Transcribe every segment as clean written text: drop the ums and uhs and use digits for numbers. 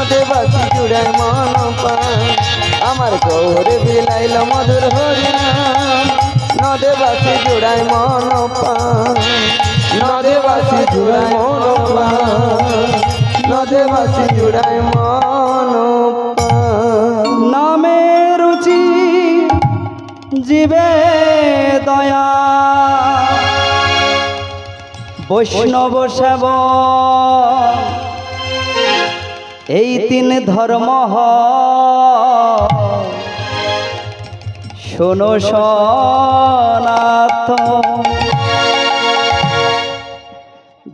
নদে বাসি জুড়ায় মন প্রাণ আমার গৌরে বিলাইল মধুর হরিনাম নদে বাসি জুড়ায় মন প্রাণ নদে বাসি জুড়ায় মন প্রাণ নদে বাসি জুড়ায় মন প্রাণ নামে রুচি জীবে দয়া বৈষ্ণব সেব এই তিন ধর্ম শোনো সনাতন।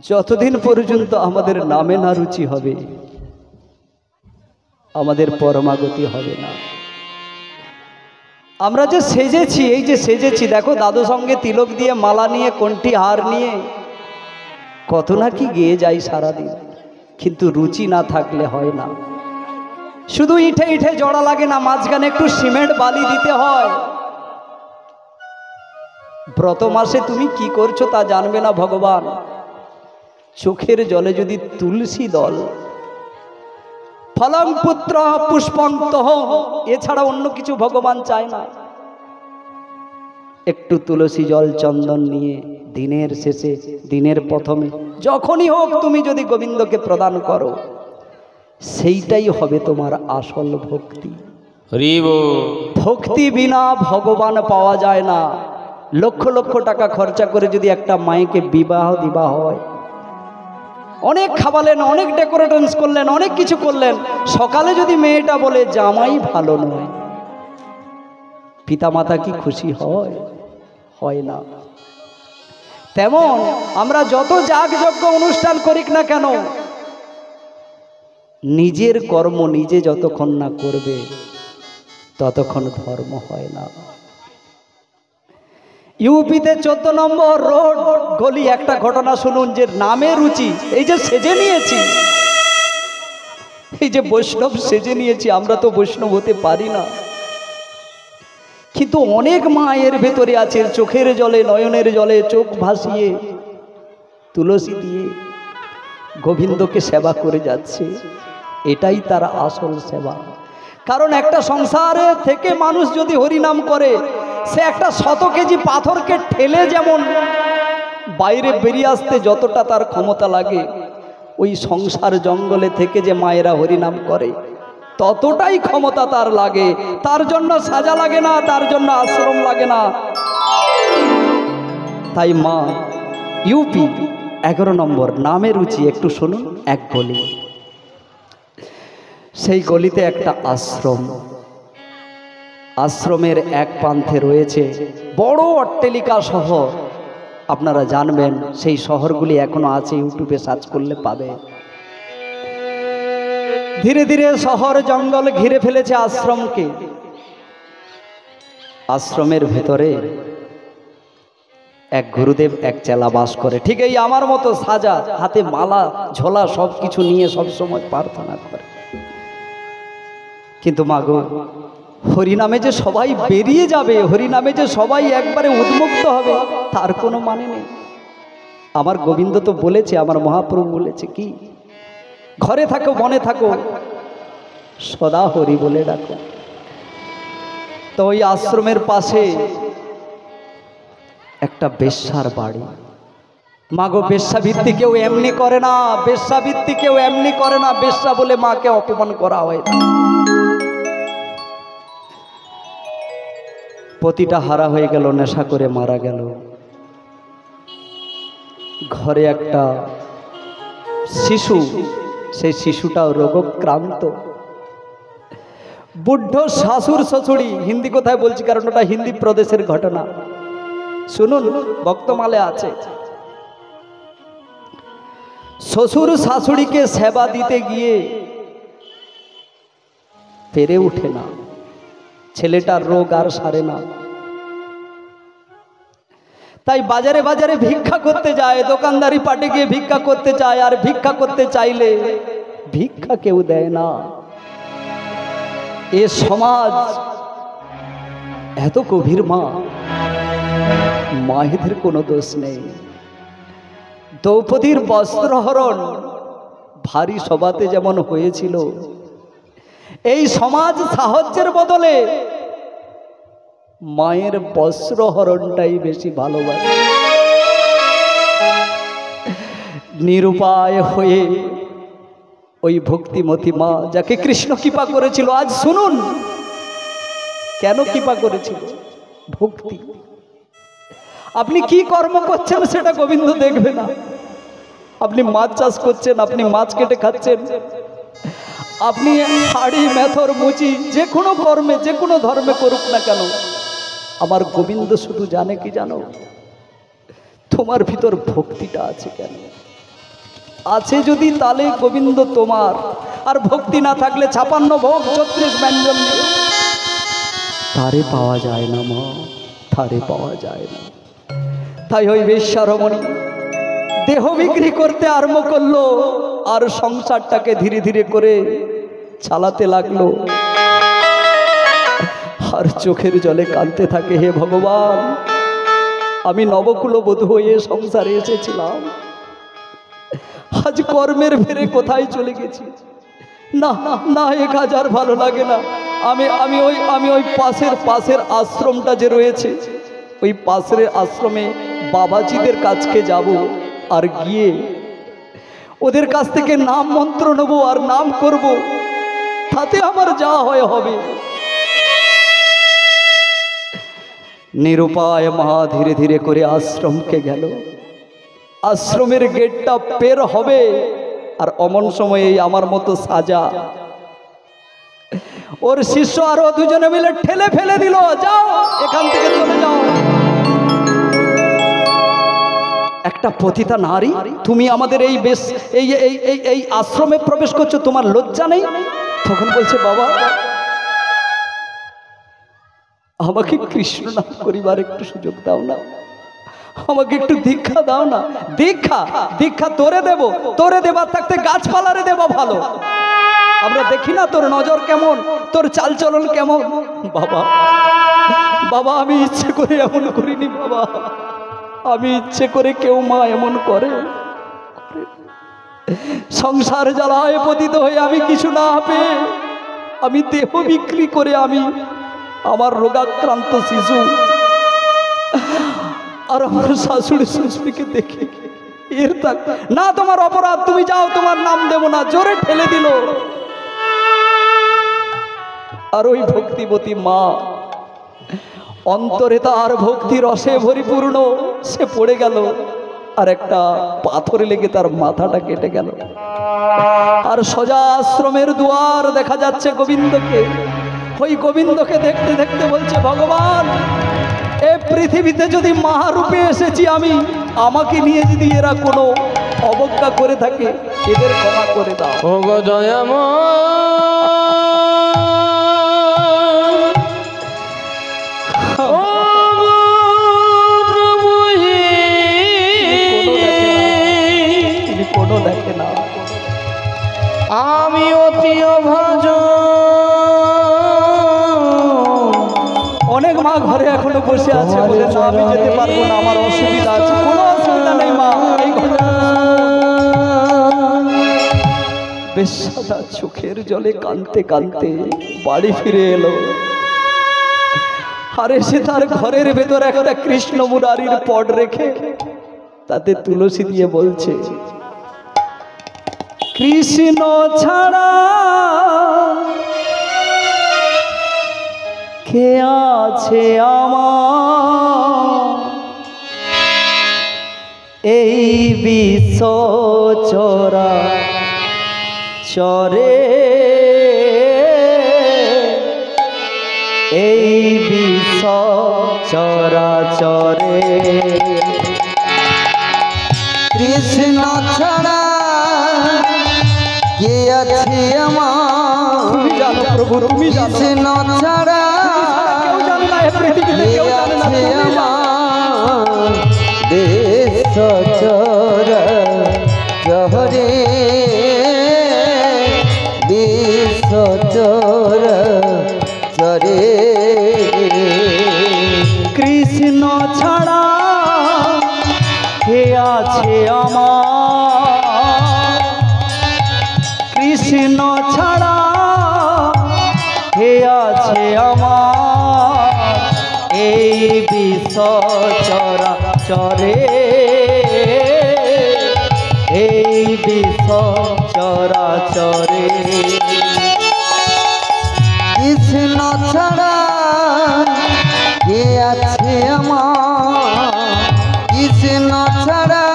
যতদিন পর্যন্ত আমাদের নামে না রুচি হবে আমাদের পরমাগতি হবে না। আমরা যে সেজেছি, এই যে সেজেছি দেখো, দাদু সঙ্গে তিলক দিয়ে মালা নিয়ে কণ্ঠি হার নিয়ে কত না কি গেয়ে যাই সারাদিন, কিন্তু রুচি না থাকলে হয় না। শুধু ইঠে ইঠে জড়া লাগে না, মাঝখানে একটু সিমেন্ট বালি দিতে হয়। ব্রত মাসে তুমি কি করছো তা জানবে না ভগবান। চোখের জলে যদি তুলসী দল ফলং পুত্র পুষ্পন্তঃ এছাড়া অন্য কিছু ভগবান চায় না। একটু তুলসী জল চন্দন নিয়ে দিনের শেষে দিনের প্রথমে যখনই হোক তুমি যদি গোবিন্দকে প্রদান করো, সেইটাই হবে তোমার আসল ভক্তি। ভক্তি বিনা ভগবান পাওয়া যায় না। লক্ষ লক্ষ টাকা খরচা করে যদি একটা মায়েকে বিবাহ দিবা হয়, অনেক খাওয়ালেন, অনেক ডেকোরেশন করলেন, অনেক কিছু করলেন, সকালে যদি মেয়েটা বলে জামাই ভালো নয়, পিতামাতা কি খুশি হয়? হয় না। তেমন আমরা যত যাগযজ্ঞ অনুষ্ঠান করিক না কেন, নিজের কর্ম নিজে যতক্ষণ না করবে ততক্ষণ ধর্ম হয় না। ইউপিতে 14 নম্বর রোড গলি একটা ঘটনা শুনুন, যে নামে রুচি, এই যে সেজে নিয়েছি, এই যে বৈষ্ণব সেজে নিয়েছি, আমরা তো বৈষ্ণব হতে পারি না, কিন্তু অনেক মা এর ভেতরে আছে, চোখের জলে নয়নের জলে চোখ ভাসিয়ে তুলসী দিয়ে গোবিন্দকে সেবা করে যাচ্ছে। এটাই তার আসল সেবা। কারণ একটা সংসারে থেকে মানুষ যদি হরিনাম করে, সে একটা 100 কেজি পাথরকে ঠেলে যেমন বাইরে বেরিয়ে আসতে যতটা তার ক্ষমতা লাগে, ওই সংসার জঙ্গলে থেকে যে মায়েরা হরিনাম করে ততটাই ক্ষমতা তার লাগে। তার জন্য সাজা লাগে না, তার জন্য আশ্রম লাগে না। তাই মা ইউপি 11 নম্বর নামে রুচি, একটু শুনুন। এক গলি, সেই গলিতে একটা আশ্রম, আশ্রমের এক প্রান্তে রয়েছে বড় অট্টালিকা শহর। আপনারা জানবেন সেই শহরগুলি এখনো আছে, ইউটিউবে সার্চ করলে পাবে। ধীরে ধীরে শহর জঙ্গল ঘিরে ফেলেছে আশ্রমকে। আশ্রমের ভেতরে এক গুরুদেব এক চেলা বাস করে, ঠিক এই আমার মতো সাজা, হাতে মালা ঝোলা সব কিছু নিয়ে সব সময় প্রার্থনা করে। কিন্তু মাগো, হরিনামে যে সবাই বেরিয়ে যাবে, হরিনামে যে সবাই একবারে উন্মুক্ত হবে, তার কোনো মানে নেই। আমার গোবিন্দ তো বলেছে, আমার মহাপ্রভু বলেছে কি, ঘরে থাকো বনে থাকো সদা হরি বলে ডাকো। তো ওই আশ্রমের পাশে একটা বেশ্যার বাড়ি। মাগো, বেশ্যাবৃত্তি কেউ এমনি করে না, বেশ্যাবৃত্তি কেউ এমনি করে না। বেশ্যা বলে মাকে অপমান করা হয় না। পতিটা হারা হয়ে গেল, নেশা করে মারা গেল। ঘরে একটা শিশু, সেই শিশুটাও রোগক্রান্ত। বুদ্ধ শাশুর শ্বশুরি, হিন্দি কোথায় বলছি কারণ ওটা হিন্দি প্রদেশের ঘটনা, শুনুন, বক্তমালে আছে। শ্বশুর শাশুড়িকে সেবা দিতে গিয়ে পেরে উঠে না, ছেলেটার রোগ আর সারে না। তাই বাজারে বাজারে ভিক্ষা করতে যায়, দোকানদারি পাটে গিয়ে ভিক্ষা করতে চায়। আর ভিক্ষা করতে চাইলে ভিক্ষা কেউ দেয় না। এ সমাজ এত গভীর, মা মায়েদের কোনো দোষ নেই। দ্রৌপদীর বস্ত্রহরণ ভারী সভাতে যেমন হয়েছিল, এই সমাজ সাহায্যের বদলে মায়ের বস্ত্রহরণটাই বেশি ভালোবাসে। নিরুপায় হয়ে ওই ভক্তিমতী মা যাকে কৃষ্ণ কৃপা করেছিল, আজ শুনুন কেন কৃপা করেছিল? ভক্তি। আপনি কি কর্ম করছেন সেটা গোবিন্দ দেখবে না। আপনি মাছ চাষ করছেন, আপনি মাছ কেটে খাচ্ছেন, আপনি হাড়ি মেথর মুচি যে কোনো কর্মে যে কোনো ধর্মে করুক না কেন, আমার গোবিন্দ শুধু জানে কি জানো, তোমার ভিতর ভক্তিটা আছে কেন। আছে যদি তাহলে গোবিন্দ তোমার, আর ভক্তি না থাকলে 56 ভোগ 36 ব্যঞ্জন তারে পাওয়া যায় না মা, তারে পাওয়া যায় না। তাই ওই বেশ্যারমণী দেহ বিক্রি করতে আরম্ভ করলো, আর সংসারটাকে ধীরে ধীরে করে চালাতে লাগলো, আর চোখের জলে কাঁদতে থাকে, হে ভগবান, আমি নবকুলবধূ হয়ে সংসারে এসেছিলাম, আজ কর্মের ফেরে কোথায় চলে গেছি। না না, এ কাজ আর ভালো লাগে না। আমি ওই পাশের আশ্রমটা যে রয়েছে, ওই পাশের আশ্রমে বাবাজিদের কাছকে যাব, আর গিয়ে ওদের কাছ থেকে নাম মন্ত্র নেব আর নাম করব, তাতে আমার যা হয় হবে। নিরুপায় মা ধীরে ধীরে করে আশ্রমকে গেল। আশ্রমের গেটটা পের হবে, আর অমন সময়ে আমার মতো সাজা ওর শিষ্য আরো দুজনে মিলে ঠেলে ফেলে দিল, যাও এখান থেকে চলে যাও। একটা পতিতা নারী, তুমি আমাদের এই আশ্রমে প্রবেশ করছো, তোমার লজ্জা নেই? তখন বলছে, বাবা আমাকে কৃষ্ণ নাম করিবার একটু সুযোগ দাও না, আমাকে একটু দীক্ষা দাও না। দীক্ষা তোরে দেব, তোরে দেবার থাকতে গাছপালারে দেব ভালো। আমরা দেখি না তোর নজর কেমন, তোর চালচলন কেমন। বাবা আমি ইচ্ছে করে এমন করিনি বাবা, আমি ইচ্ছে করে, কেউ মা এমন করে? সংসার জ্বালায় পতিত হয়ে আমি কিছু না পেয়ে, আমি দেহ বিক্রি করে, আমি আমার রোগাক্রান্ত শিশু আর আমার শাশুড়ি শ্বশুরকে দেখে এর থাক না, তোমার অপরাধ, তুমি যাও, তোমার নাম দেব না, জোরে ঠেলে দিল। আর ওই ভক্তিবতী মা অন্তরে তার ভক্তি রসে পরিপূর্ণ, সে পড়ে গেল, আর একটা পাথরে লেগে তার মাথাটা কেটে গেল। আর সোজা আশ্রমের দুয়ার দেখা যাচ্ছে গোবিন্দকে। ওই গোবিন্দকে দেখতে দেখতে বলছে, ভগবান এ পৃথিবীতে যদি মহারূপে এসেছি আমি, আমাকে নিয়ে যদি এরা কোনো অবজ্ঞা করে থাকে, এদের ক্ষমা করে দাও। ও গো কোনো দেখে না, আমি অতি অভাজ। অনেক মা ঘরে এখনো বসে আছে, বলে না আমি যেতে পারবো না, আমার অসুবিধা আছে। কোনো অসুবিধা নেই মা, এই বেশ্যাটা চোখের জলে কাঁদতে কাঁদতে বাড়ি ফিরে এলো। আর এসে তার ঘরের ভেতর একটা কৃষ্ণ মুরারির পট রেখে তাতে তুলসী দিয়ে বলছে, কৃষ্ণ ছাড়া কে আছে আমার, এই বিশ্ব চরা চরে, এই বিশ্ব চরা চরে, কৃষ্ণ ছাড়া কে আছে আমার, তুমি জানো প্রভু, তুমি জানো, কৃষ্ণ ছাড়া কেউ জানে না, পৃথিবীতে কেউ জানে না, তুমি জানো। দেশ চরা চরে, বিশ্ব চরা চরে, কৃষ্ণ ছাড়া কে আছে আমার, কৃষ্ণ ছাড়া কে আছে আমার এই বিশ্ব চরাচরে, এই বিশ্ব চরাচরে। কৃষ্ণ ছাড়া কে আছে আমার, কৃষ্ণ ছাড়া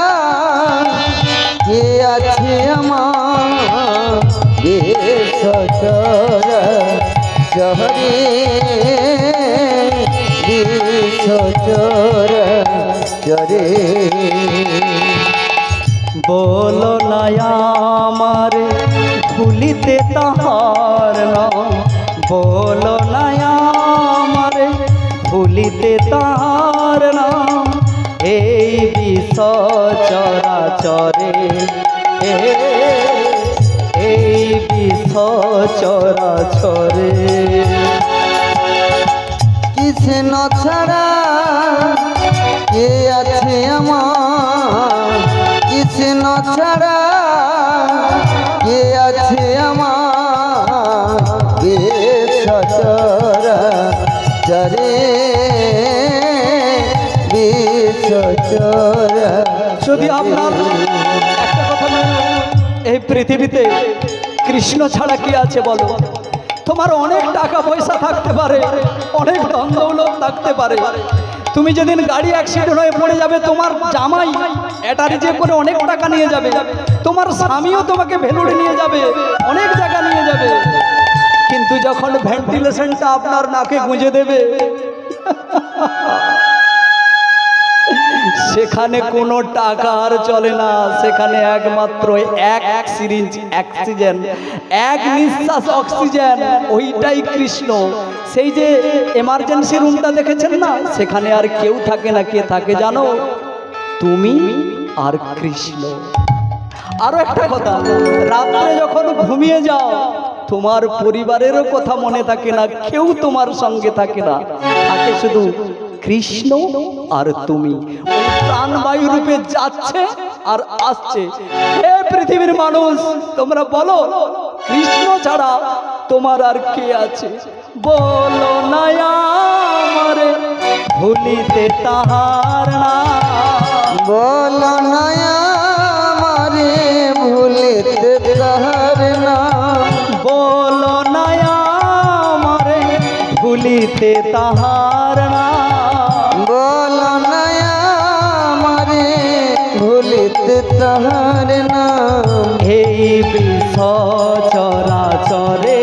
কে আছে আমার বিশ্ব চরাচরে, বিশ্ব চরাচরে। বলো না আমার ভুলিতে তাহার নাম, বলো না আমার ভুলিতে তাহার নাম এই বিশ্ব চরাচরে, এই বিশ্ব চরাচরে। কৃষ্ণ ছাড়া কে আছে আমার, কৃষ্ণ ছাড়া কে আছে আমার বিশ্ব চরাচরে, বিশ্ব চরাচরে। যদি আপনার একটা কথা নয়, এই পৃথিবীতে কৃষ্ণ ছাড়া কি আছে বলো? তোমার অনেক টাকা পয়সা থাকতে পারে, অনেক ধন দৌলত থাকতে পারে, তুমি যেদিন গাড়ি অ্যাক্সিডেন্ট হয়ে পড়ে যাবে তোমার জামাই এটা রিজেক্ট করে অনেক টাকা নিয়ে যাবে, তোমার স্বামীও তোমাকে ভেলুড়ে নিয়ে যাবে, অনেক জায়গা নিয়ে যাবে, কিন্তু যখন ভেন্টিলেশনটা আপনার নাকে গুঁজে দেবে সেখানে কোনো টাকা আর চলে না, সেখানে একমাত্র এক সিরিঞ্জ অক্সিজেন, এক নিঃশ্বাস অক্সিজেন, ওইটাই কৃষ্ণ। সেই যে এমার্জেন্সি রুমটা দেখেছেন না, সেখানে আর কেউ থাকে না, কে থাকে জানো? তুমি আর কৃষ্ণ। আরো একটা কথা, রাত্রে যখন ঘুমিয়ে যাও তোমার পরিবারেরও কথা মনে থাকে না, কেউ তোমার সঙ্গে থাকে না, থাকে শুধু কৃষ্ণ আর তুমি। ওই প্রাণবায়ু রূপে যাচ্ছে আর আসছে। হে পৃথিবীর মানুষ, তোমরা বলো কৃষ্ণ ছাড়া তোমার আর কে আছে? বলো না আমারে ভুলিতে তাহার নাম, বলো না আমারে ভুলিতে তাহার নাম, বলো না আমারে ভুলিতে তাহার নাম, বলো না আমারে ভুলিতে তাহার নাম এই বিশ্ব চরাচরে,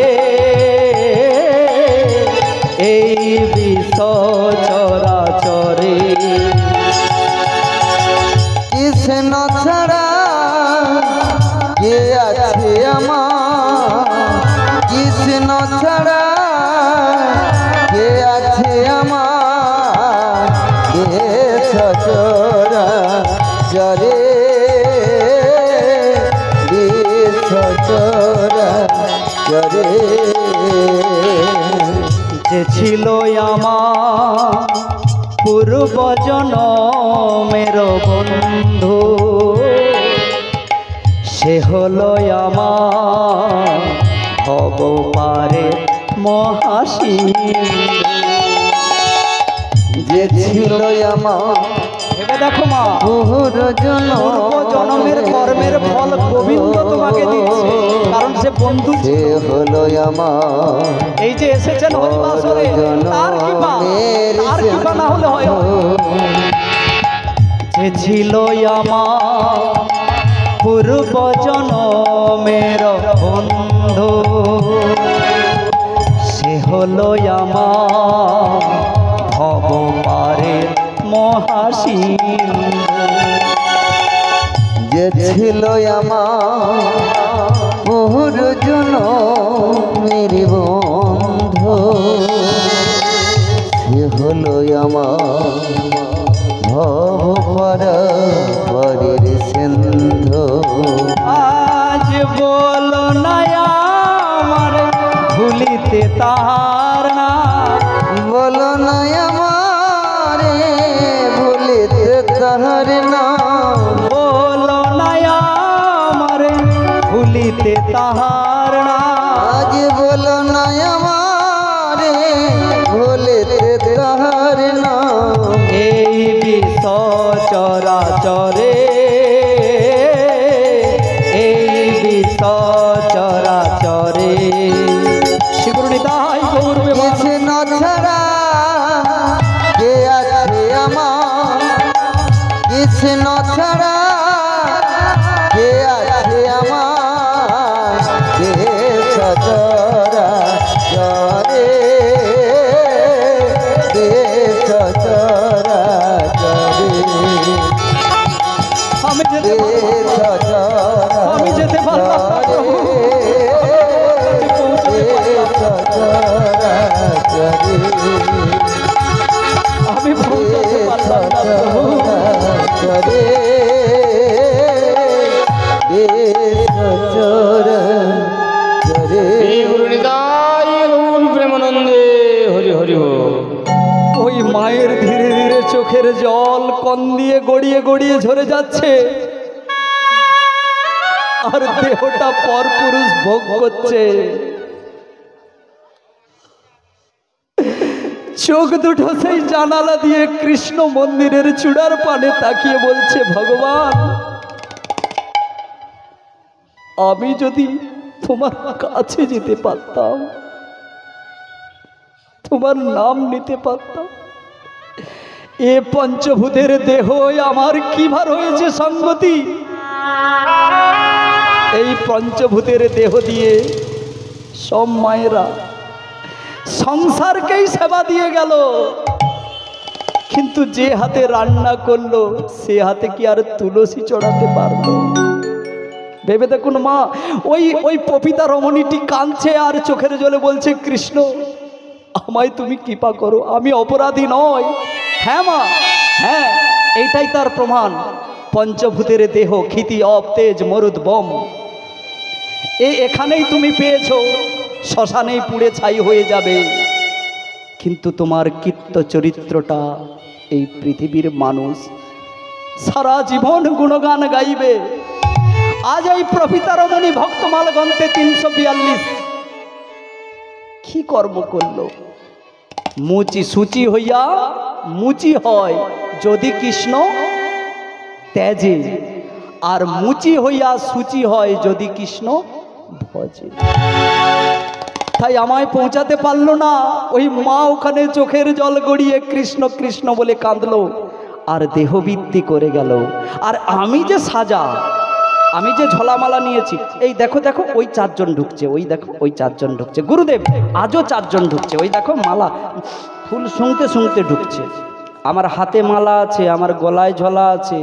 এই বিশ্ব চরাচরে। কৃষ্ণ ছাড়া কে আছে আমার, কৃষ্ণ ছাড়া কে আছে আমার বিশ্ব চরাচরে, বিশ্ব চরাচরে। যে ছিল আমার পূর্ব জনমের বন্ধু, সে হলো আমার ভব পারে মহাশিব। যে ছিল আমার ভেবে দেখো মা, পূর্ব জনমের কর্মের ফল গোবিন্দ তোমাকে দিচ্ছে, কারণ সে বন্ধু সে হলো আমার এই যে এসেছেন হরিবাসরে, তার কৃপা, তার কৃপা না হলে হয় না। যে ছিল আমার পূর্ব জনমের বন্ধু, সে হলো আমার ভব পারে মহাশিব। যে ছিল আমার পূর্ব জনমের বন্ধু, সে হলো আমার ভব পারের সিন্ধু। আজ বলো না আমার ভুলিতে তাহার নাম, বলো না আমারে ভুলিতে তাহার নাম, বলো না আমার ভুলিতে তাহার নাম, আজ বলো না আমার চরাচরে এই বিশ্ব চরাচরে শিবরুনিতাই গৌরবে কৃষ্ণ ছাড়া কে আছে আমার, কৃষ্ণ ছাড়া কে আছে আমার, কে সচরা চরে, কে সচরা চরে, আমি যেতে কে সচরা আমি যেতে পারলাম না প্রভু। আমি পৌঁছাতে পারলাম না প্রভু। প্রেমানন্দে হরি হরি হো। ওই মায়ের ধীরে ধীরে চোখের জল কন দিয়ে গড়িয়ে গড়িয়ে ঝরে যাচ্ছে, আর দেহটা পরপুরুষ ভোগ করছে। চোখ দুটো সেই জানালা দিয়ে কৃষ্ণ মন্দিরের চূড়ার পানে তাকিয়ে বলছে, ভগবান আমি যদি তোমার কাছে যেতে পারতাম, তোমার নাম নিতে পারতাম, এ পঞ্চভূতের দেহ আমার কি ভার হয়েছে সঙ্গতি। এই পঞ্চভূতের দেহ দিয়ে সব মায়েরা সংসারকেই সেবা দিয়ে গেল, কিন্তু যে হাতে রান্না করলো সে হাতে কি আর তুলসী চড়াতে পারলো? ভেবে দেখুন মা, ওই পপিতা রমণীটি কাঁদছে আর চোখের জলে বলছে, কৃষ্ণ আমায় তুমি কৃপা করো, আমি অপরাধী নয়। হ্যাঁ মা, হ্যাঁ এইটাই তার প্রমাণ। পঞ্চভূতের দেহ ক্ষিতি অপ তেজ মরুদ বম এখানেই তুমি পেয়েছো, শ্মশানেই পুড়ে ছাই হয়ে যাবে, কিন্তু তোমার কীর্ত চরিত্রটা এই পৃথিবীর মানুষ সারা জীবন গুণগান গাইবে। আজ এই প্রপিতা রমণী ভক্তমাল গ্রন্থে 342 কি কর্ম করলো? মুচি সূচি হইয়া মুচি হয় যদি কৃষ্ণ তেজে, আর মুচি হইয়া সূচি হয় যদি কৃষ্ণ ভজে। তাই আমায় পৌঁছাতে পারলো না, ওই মা ওখানে চোখের জল গড়িয়ে কৃষ্ণ কৃষ্ণ বলে কাঁদলো আর দেহবৃত্তি করে গেল। আর আমি যে সাজা, আমি যে ঝলামালা নিয়েছি, এই দেখো দেখো ওই 4 জন ঢুকছে, ওই দেখো ওই 4 জন ঢুকছে, গুরুদেব আজও 4 জন ঢুকছে, ওই দেখো মালা ফুল শুংতে শুংতে ঢুকছে, আমার হাতে মালা আছে, আমার গলায় ঝলা আছে।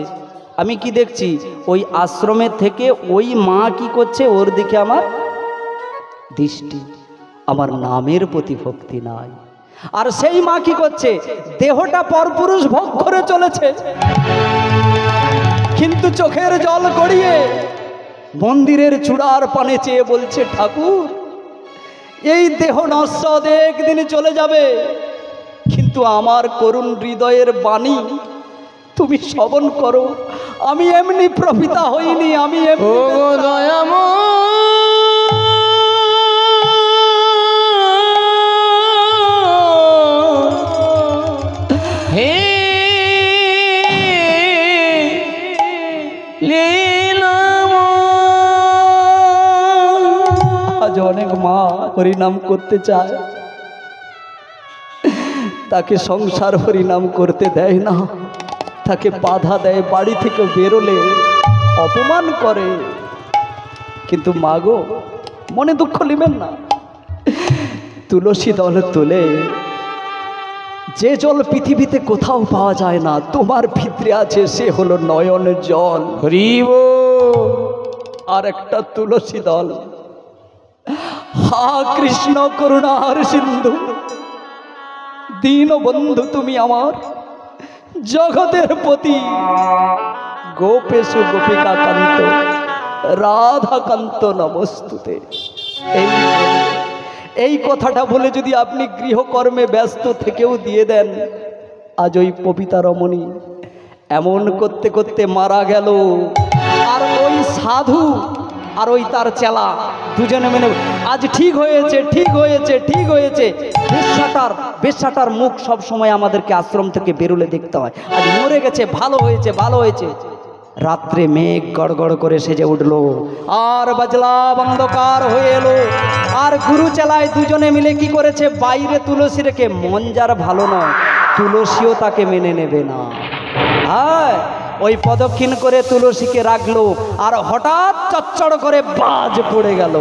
আমি কি দেখছি? ওই আশ্রমের থেকে ওই মা কি করছে, ওর দিকে আমার দৃষ্টি, আমার নামের প্রতি ভক্তি নাই। আর সেই মা কি করছে? দেহটা পরপুরুষ ভোগ করে চলেছে, কিন্তু চোখের জল গড়িয়ে মন্দিরের চূড়ার পানে চেয়ে বলছে, ঠাকুর এই দেহ নশ্বর, একদিন চলে যাবে, কিন্তু আমার করুণ হৃদয়ের বাণী তুমি শ্রবণ করো। আমি এমনি প্রপিতা হইনি, আমি এমনি আজ অনেক মা হরিনাম করতে চায়, তাকে সংসার হরিনাম করতে দেয় না, তাকে বাধা দেয়, বাড়ি থেকে বেরোলে অপমান করে। কিন্তু মা গো, মনে দুঃখ নেবেন না, তুলসী দল তুলে যে জল পৃথিবীতে কোথাও পাওয়া যায় না, তোমার ভিতরে আছে, সে হলো নয়ন জল। হরিব আর একটা তুলসী দল। হা কৃষ্ণ করুণার সিন্ধু, দীন বন্ধু তুমি আমার, জগতের পতি, গোপেশু গোপিকা কান্ত, রাধা কান্ত নমস্তুতে। এই কথাটা বলে যদি আপনি গৃহকর্মে ব্যস্ত থেকেও দিয়ে দেন, আজ ওই পপিতা রমণী এমন করতে করতে মারা গেল। আর ওই সাধু আর ওই তার চেলা দুজনে মেনে আজ ঠিক হয়েছে, ঠিক হয়েছে, ঠিক হয়েছে, বেশ্যাটার বেশ্যাটার মুখ সব সময় আমাদেরকে আশ্রম থেকে বেরোলে দেখতে হয়। আজ মরে গেছে, ভালো হয়েছে, ভালো হয়েছে। রাত্রে মেঘ গড়গড় করে সেজে উঠলো, আর বাজলা অন্ধকার হয়ে এলো। আর গুরু চেলায় দুজনে মিলে কি করেছে, বাইরে তুলসী রেখে, মন যার ভালো নয় তুলসীও তাকে মেনে নেবে না। হ্যাঁ, ওই প্রদক্ষিণ করে তুলসীকে রাখলো, আর হঠাৎ চচ্চড় করে বাজ পড়ে গেল।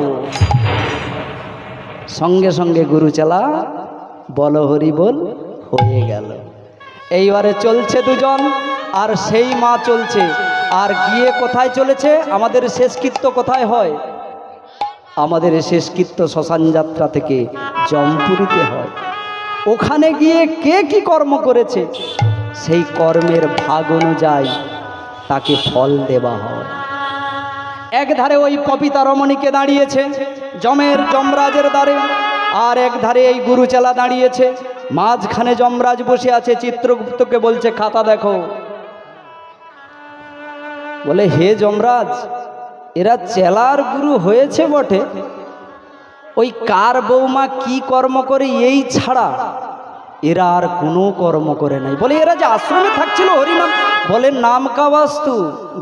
সঙ্গে সঙ্গে গুরু চেলা বল হরি বল হয়ে গেল। এইবারে চলছে দুজন, আর সেই মা চলছে। আর গিয়ে কোথায় চলেছে? আমাদের শেষকৃত্য কোথায় হয়? আমাদের শেষকৃত্য শ্মশান যাত্রা থেকে জমপুরিতে হয়। ওখানে গিয়ে কে কি কর্ম করেছে সেই কর্মের ভাগ অনুযায়ী তাকে ফল দেওয়া হয়। একধারে ওই পপিতা রমণীকে দাঁড়িয়েছে যমরাজের দ্বারে, আর একধারে এই গুরুচেলা দাঁড়িয়েছে। মাঝখানে যমরাজ বসে আছে। চিত্রগুপ্তকে বলছে, খাতা দেখো। বলে, হে যমরাজ, এরা চেলার গুরু হয়েছে বটে, ওই কার বৌমা কি কর্ম করে এই ছাড়া এরা আর কোনো কর্ম করে নাই। বলে, এরা যে আশ্রমে থাকছিল হরিনাম, বলে নাম কা বাস্তু,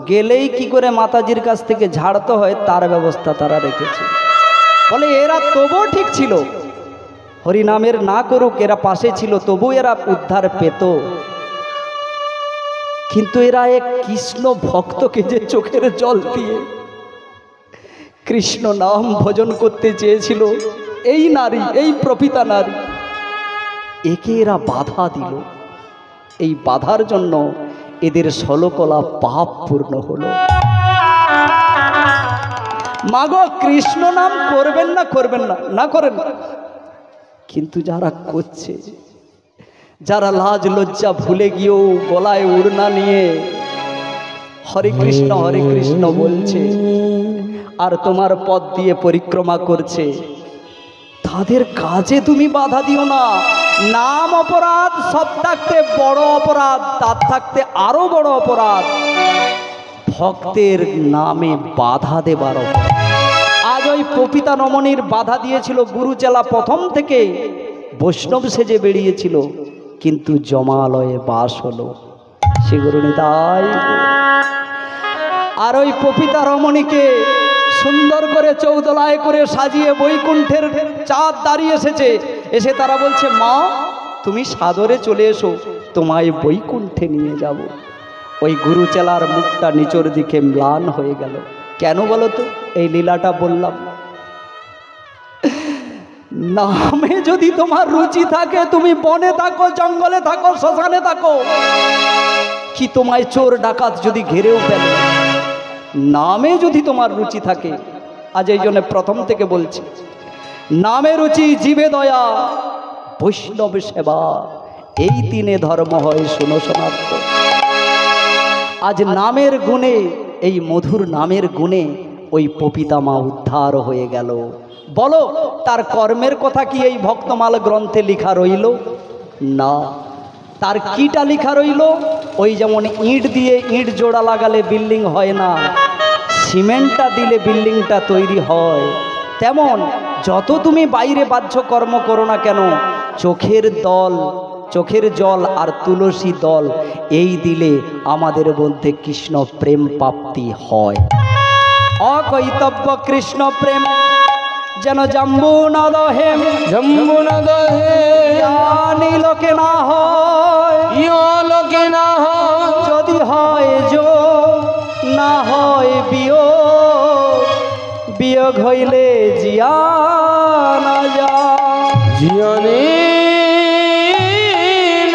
গেলেই কি করে মাতাজির কাছ থেকে ঝাড়তে হয় তার ব্যবস্থা তারা রেখেছে। বলে, এরা তবুও ঠিক ছিল, হরিনামের না করুক, এরা পাশে ছিল, তবু এরা উদ্ধার পেত। কিন্তু এরা এক কৃষ্ণ ভক্তকে যে চোখের জল দিয়ে কৃষ্ণ নাম ভজন করতে চেয়েছিল, এই নারী, এই প্রপিতা নারী, একে এরা বাধা দিল। এই বাধার জন্য এদের ষোলকলা পাপ পূর্ণ হলো। মাগো, কৃষ্ণ নাম করবেন না, করবেন না, না করেন না, কিন্তু যারা করছে, যারা লাজ লজ্জা ভুলে গিয়েও গলায় উড়না নিয়ে হরে কৃষ্ণ বলছে আর তোমার পথ দিয়ে পরিক্রমা করছে, তাদের কাজে তুমি বাধা দিও না। নাম অপরাধ, সব থাকতে বড় অপরাধ, তার থাকতে আরো বড় অপরাধ ভক্তের নামে বাধা দেবার। আজ ওই পপিতা রমণীর বাধা দিয়েছিল গুরুচেলা, প্রথম থেকে বৈষ্ণব সেজে বেরিয়েছিল, কিন্তু জমালয়ে বাস হলো। সে গুরু নিতাই। আর ওই পপিতা রমণীকে সুন্দর করে চৌদলায় করে সাজিয়ে বৈকুণ্ঠের চাঁদ দাঁড়িয়ে এসেছে। এসে তারা বলছে, মা তুমি সাদরে চলে এসো, তোমায় বৈকুণ্ঠে নিয়ে যাব। ওই গুরুচেলার মুখটা নিচের দিকে ম্লান হয়ে গেল। কেন বলো তো? এই লীলাটা বললাম, নামে যদি তোমার রুচি থাকে, তুমি বনে থাকো, জঙ্গলে থাকো, শ্মশানে থাকো, কি তোমায় চোর ডাকাত যদি ঘেরেও ফেলে, নামে যদি তোমার রুচি থাকে। আজ এই জন্য প্রথম থেকে বলছি, নামে রুচি, জীবে দয়া, বৈষ্ণব সেবা, এই তিনে ধর্ম হয় শুনো সনাতন। আজ নামের গুণে, এই মধুর নামের গুণে ওই পপিতা মা উদ্ধার হয়ে গেল। বলো, তার কর্মের কথা কি এই ভক্তমাল গ্রন্থে লেখা রইল? না। তার কিটা লেখা রইল? ওই যেমন ইট দিয়ে ইট জোড়া লাগালে বিল্ডিং হয় না, সিমেন্টটা দিলে বিল্ডিংটা তৈরি হয়, তেমন যত তুমি বাইরে বাহ্য কর্ম করো না কেন, চোখের জল আর তুলসী দল এই দিলে আমাদের মধ্যে কৃষ্ণ প্রেম প্রাপ্তি হয়। অকৈতব্য কৃষ্ণ প্রেম যেন জাম্বু নদহে, জম্বু নদহে লোকে না হয়, লোকে না হয়, যদি হয় যো না হয় বিয়োগ হইলে জিয়া না যা, জিয়নে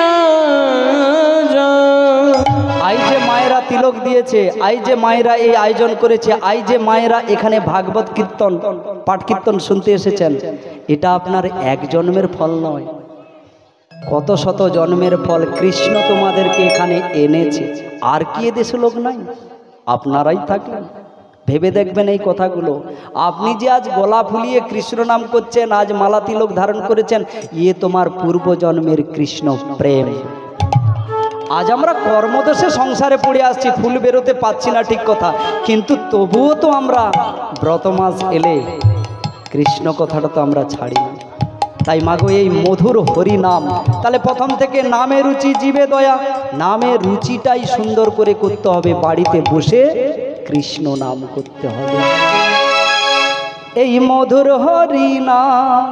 না যা। আই যে মায়েরা তিলক দিয়েছে, আই যে মায়েরা এই আয়োজন করেছে, আই যে মায়েরা এখানে ভাগবত কীর্তন পাঠ কীর্তন শুনতে এসেছেন, এটা আপনার এক জন্মের ফল নয়, কত শত জন্মের ফল। কৃষ্ণ তোমাদেরকে এখানে এনেছে, আর কি এদেশে লোক নাই? আপনারাই থাকলেন। ভেবে দেখবেন এই কথাগুলো। আপনি যে আজ গলা ফুলিয়ে কৃষ্ণ নাম করছেন, আজ মালা তিলক ধারণ করেছেন, ইয়ে তোমার পূর্বজন্মের কৃষ্ণ প্রেম। আজ আমরা কর্মদোষে সংসারে পড়ে আসছি, ফুল বেরোতে পাচ্ছি না, ঠিক কথা, কিন্তু তবুও তো আমরা ব্রত মাস এলে কৃষ্ণ কথাটা তো আমরা ছাড়ি না। তাই মাগো এই মধুর হরি নাম, তাহলে প্রথম থেকে নামে রুচি জীবে দয়া, নামের রুচিটাই সুন্দর করে করতে হবে, বাড়িতে বসে কৃষ্ণ নাম করতে হবে। এই মধুর হরি নাম